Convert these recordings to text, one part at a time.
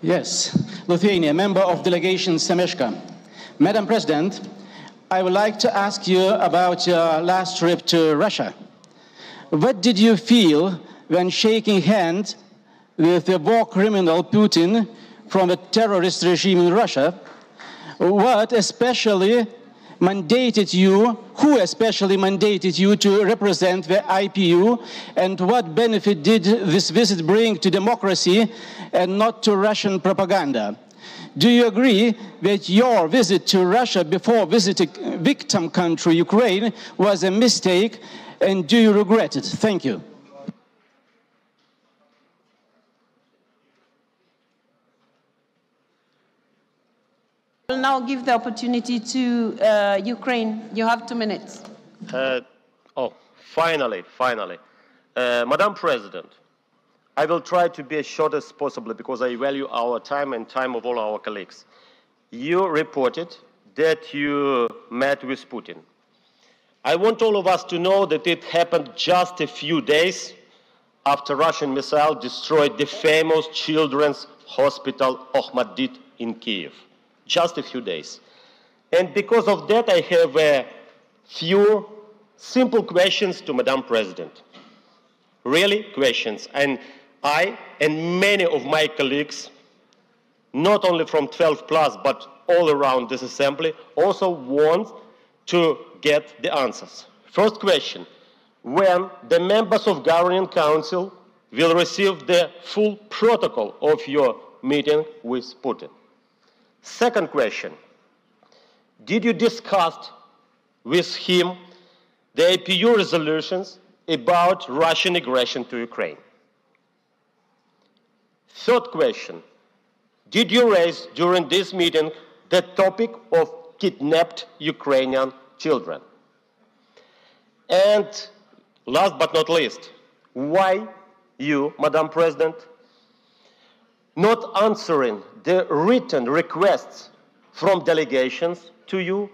Yes, Lithuania, member of delegation Semeshka. Madam President, I would like to ask you about your last trip to Russia. What did you feel when shaking hands with the war criminal Putin from the terrorist regime in Russia? What especially mandated you, who especially mandated you to represent the IPU, and what benefit did this visit bring to democracy and not to Russian propaganda? Do you agree that your visit to Russia before visiting victim country Ukraine was a mistake, and do you regret it? Thank you. I will now give the opportunity to Ukraine. You have 2 minutes. Finally. Madam President, I will try to be as short as possible because I value our time and time of all our colleagues. You reported that you met with Putin. I want all of us to know that it happened just a few days after Russian missile destroyed the famous children's hospital Ohmadidiy in Kiev. Just a few days. And because of that, I have a few simple questions to Madam President. Really questions. And I and many of my colleagues, not only from 12 plus, but all around this assembly, also want to get the answers. First question, when the members of Governing Council will receive the full protocol of your meeting with Putin? Second question, did you discuss with him the IPU resolutions about Russian aggression to Ukraine? Third question, did you raise during this meeting the topic of kidnapped Ukrainian children? And last but not least, why you, Madam President, not answering the written requests from delegations to you,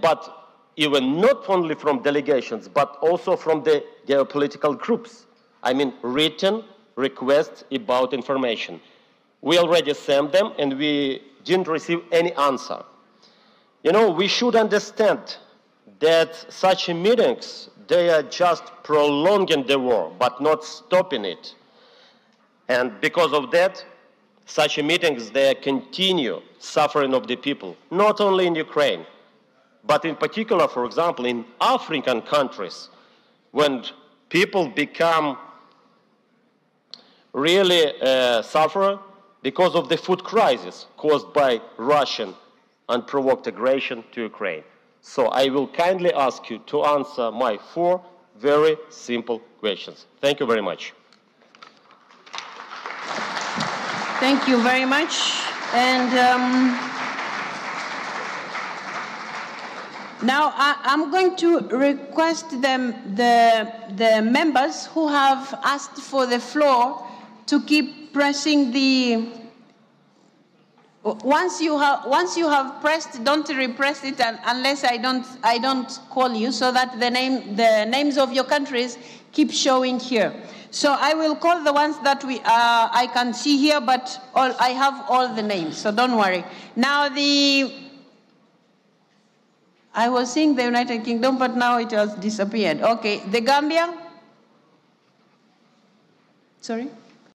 but even not only from delegations, but also from the geopolitical groups. I mean, written requests about information. We already sent them and we didn't receive any answer. You know, we should understand that such meetings, they are just prolonging the war, but not stopping it. And because of that, such meetings, they continue suffering of the people, not only in Ukraine, but in particular, for example, in African countries, when people become really suffer because of the food crisis caused by Russian unprovoked aggression to Ukraine. So I will kindly ask you to answer my 4 very simple questions. Thank you very much. Thank you very much. And now I'm going to request the members who have asked for the floor to keep pressing the. Once you have pressed, don't repress it unless I don't call you, so that the names of your countries keep showing here. So I will call the ones that I can see here, but I have all the names, so don't worry. Now I was seeing the United Kingdom, but now it has disappeared. Okay, the Gambia. Sorry?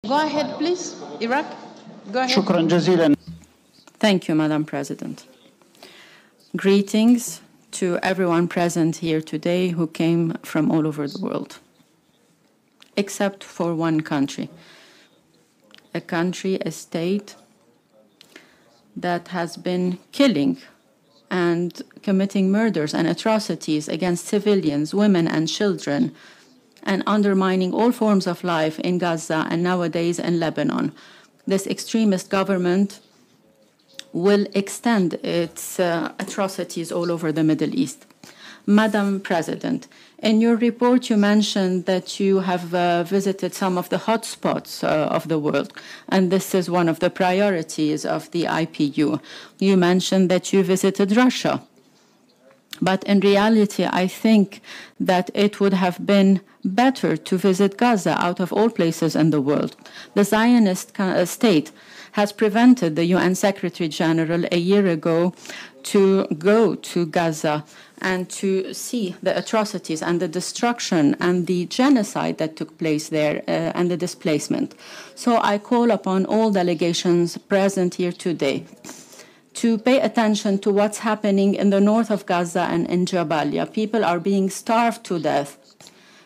Go ahead, please. Iraq? Go ahead. Shukran jazilan. Thank you, Madam President. Greetings to everyone present here today who came from all over the world, except for one country, a state that has been killing and committing murders and atrocities against civilians, women and children, and undermining all forms of life in Gaza and nowadays in Lebanon. This extremist government will extend its atrocities all over the Middle East. Madam President, in your report you mentioned that you have visited some of the hotspots of the world, and this is one of the priorities of the IPU. You mentioned that you visited Russia. But in reality, I think that it would have been better to visit Gaza out of all places in the world. The Zionist state has prevented the UN Secretary General a year ago to go to Gaza and to see the atrocities and the destruction and the genocide that took place there and the displacement. So I call upon all delegations present here today to pay attention to what's happening in the north of Gaza and in Jabalia. People are being starved to death.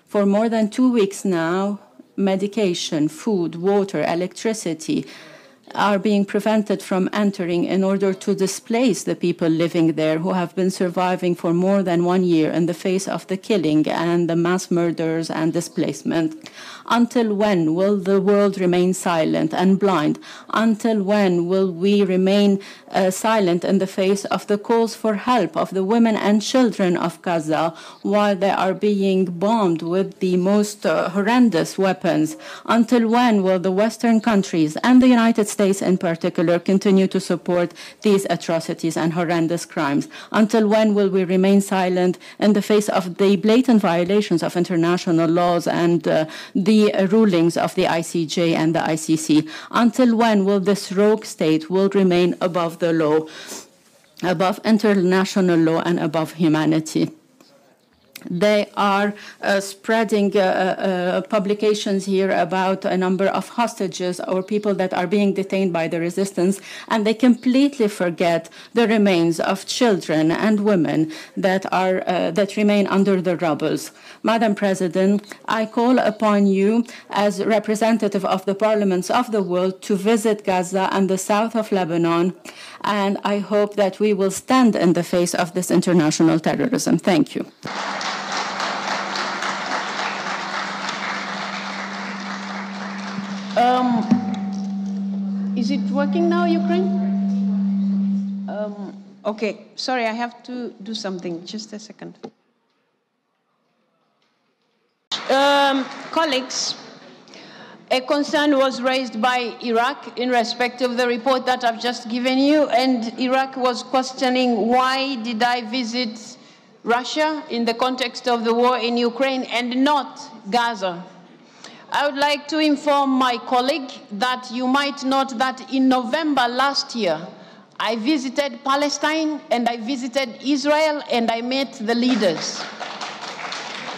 For more than 2 weeks now, medication, food, water, electricity are being prevented from entering in order to displace the people living there who have been surviving for more than 1 year in the face of the killing and the mass murders and displacement. Until when will the world remain silent and blind? Until when will we remain silent in the face of the calls for help of the women and children of Gaza while they are being bombed with the most horrendous weapons? Until when will the Western countries and the United States in particular continue to support these atrocities and horrendous crimes? Until when will we remain silent in the face of the blatant violations of international laws and the rulings of the ICJ and the ICC? Until when will this rogue state will remain above the law, above international law and above humanity? They are spreading publications here about a number of hostages or people that are being detained by the resistance, and they completely forget the remains of children and women that remain under the rubbles. Madam President, I call upon you as representative of the parliaments of the world to visit Gaza and the south of Lebanon, and I hope that we will stand in the face of this international terrorism. Thank you. Is it working now, Ukraine? Okay, sorry, I have to do something. Just a second. Colleagues, a concern was raised by Iraq in respect of the report that I've just given you, and Iraq was questioning why did I visit Russia in the context of the war in Ukraine and not Gaza. I would like to inform my colleague that you might note that in November last year, I visited Palestine and I visited Israel and I met the leaders.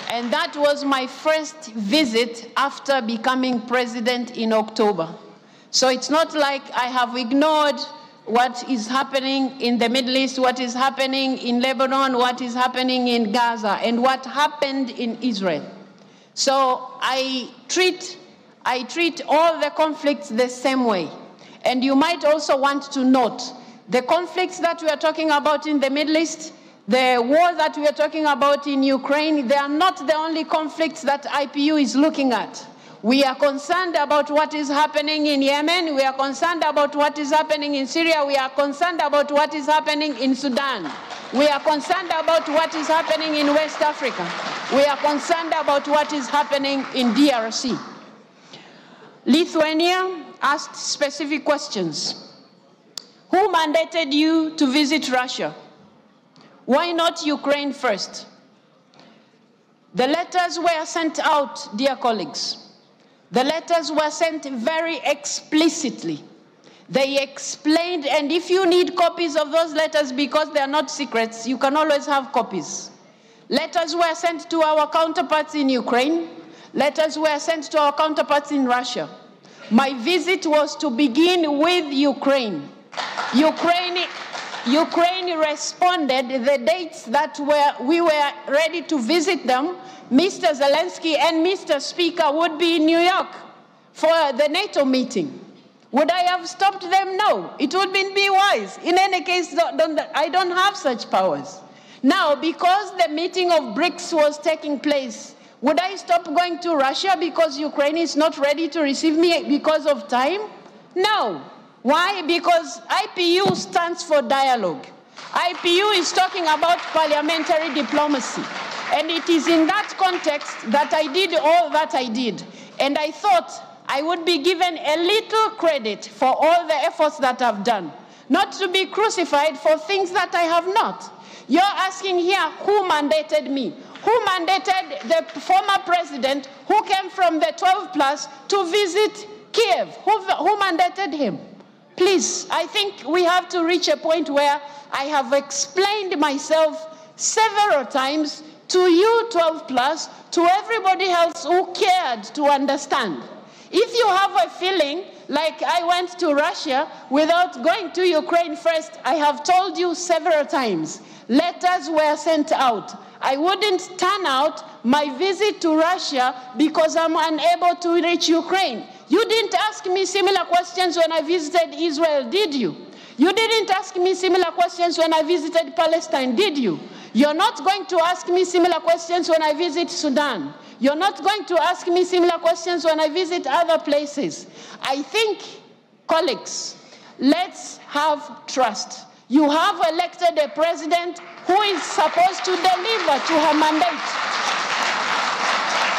And that was my first visit after becoming president in October. So it's not like I have ignored what is happening in the Middle East, what is happening in Lebanon, what is happening in Gaza, and what happened in Israel. So I treat all the conflicts the same way. And you might also want to note the conflicts that we are talking about in the Middle East, the war that we are talking about in Ukraine, they are not the only conflicts that IPU is looking at. We are concerned about what is happening in Yemen. We are concerned about what is happening in Syria. We are concerned about what is happening in Sudan. We are concerned about what is happening in West Africa. We are concerned about what is happening in DRC. Lithuania asked specific questions. Who mandated you to visit Russia? Why not Ukraine first? The letters were sent out, dear colleagues. The letters were sent very explicitly. They explained, and if you need copies of those letters because they are not secrets, you can always have copies. Letters were sent to our counterparts in Ukraine. Letters were sent to our counterparts in Russia. My visit was to begin with Ukraine. Ukraine responded the dates that we were ready to visit them. Mr. Zelensky and Mr. Speaker would be in New York for the NATO meeting. Would I have stopped them? No. It would be wise. In any case, I don't have such powers. Now, because the meeting of BRICS was taking place, would I stop going to Russia because Ukraine is not ready to receive me because of time? No. Why? Because IPU stands for dialogue. IPU is talking about parliamentary diplomacy. And it is in that context that I did all that I did. And I thought I would be given a little credit for all the efforts that I've done, not to be crucified for things that I have not. You're asking here who mandated me? Who mandated the former president who came from the 12 plus to visit Kiev? Who mandated him? please, I think we have to reach a point where I have explained myself several times to you 12 plus, to everybody else who cared to understand. If you have a feeling like I went to Russia without going to Ukraine first, I have told you several times, letters were sent out. I wouldn't turn out my visit to Russia because I'm unable to reach Ukraine. You didn't ask me similar questions when I visited Israel, did you? You didn't ask me similar questions when I visited Palestine, did you? You're not going to ask me similar questions when I visit Sudan. You're not going to ask me similar questions when I visit other places. I think, colleagues, let's have trust. You have elected a president who is supposed to deliver to her mandate.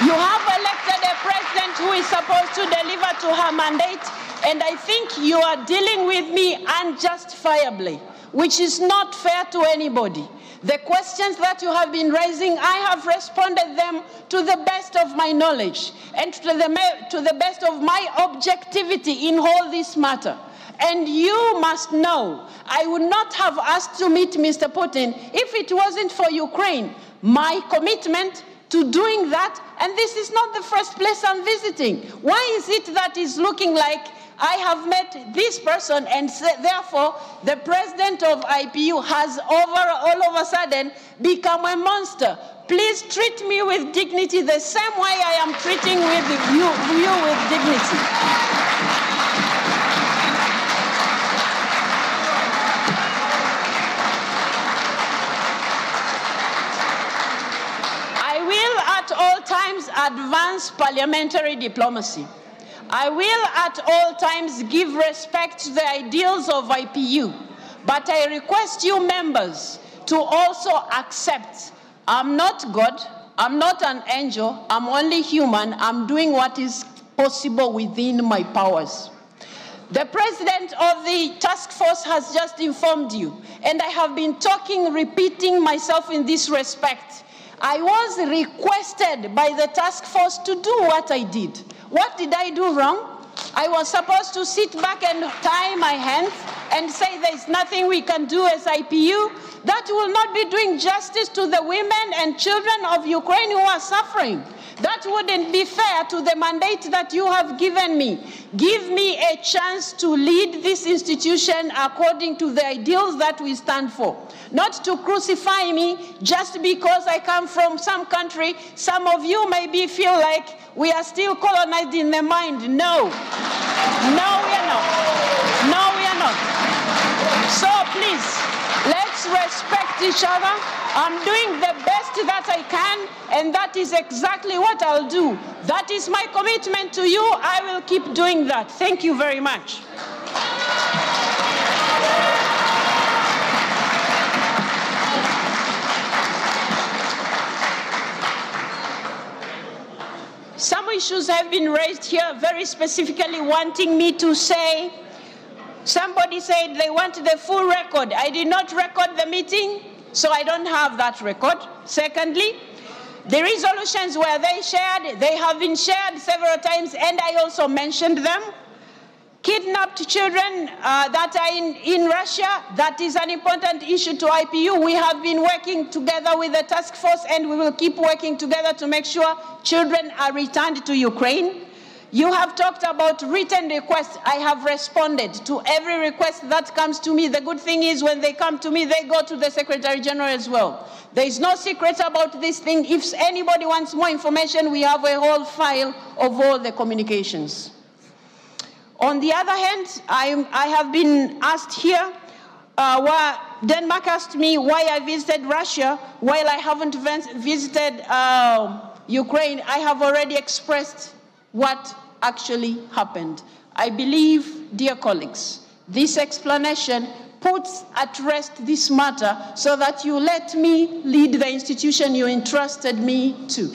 You have elected a president who is supposed to deliver to her mandate, and I think you are dealing with me unjustifiably, which is not fair to anybody. The questions that you have been raising, I have responded them to the best of my knowledge and to the best of my objectivity in all this matter. And you must know, I would not have asked to meet Mr. Putin if it wasn't for Ukraine. My commitment to doing that, and this is not the first place I'm visiting. Why is it that is looking like I have met this person and therefore the president of IPU has all of a sudden become a monster? Please treat me with dignity the same way I am treating you with dignity. I will at all times advance parliamentary diplomacy. I will at all times give respect to the ideals of IPU, but I request you members to also accept I'm not God, I'm not an angel, I'm only human, I'm doing what is possible within my powers. The president of the task force has just informed you, and I have been repeating myself in this respect. I was requested by the task force to do what I did. What did I do wrong? I was supposed to sit back and tie my hands and say there's nothing we can do as IPU. That will not be doing justice to the women and children of Ukraine who are suffering. That wouldn't be fair to the mandate that you have given me. Give me a chance to lead this institution according to the ideals that we stand for. Not to crucify me just because I come from some country. Some of you maybe feel like we are still colonized in the mind. No. No, we are not. No, we are not. So please, let's respect each other. I'm doing the best that I can, and that is exactly what I'll do. That is my commitment to you. I will keep doing that. Thank you very much. Some issues have been raised here, very specifically wanting me to say, somebody said they want the full record. I did not record the meeting, so I don't have that record. Secondly, the resolutions were they have been shared several times, and I also mentioned them. Kidnapped children that are in Russia, that is an important issue to IPU. We have been working together with the task force, and we will keep working together to make sure children are returned to Ukraine. You have talked about written requests. I have responded to every request that comes to me. The good thing is when they come to me, they go to the Secretary General as well. There is no secret about this thing. If anybody wants more information, we have a whole file of all the communications. On the other hand, I have been asked here, Denmark asked me why I visited Russia while I haven't visited Ukraine. I have already expressed what actually happened. I believe, dear colleagues, this explanation puts at rest this matter so that you let me lead the institution you entrusted me to.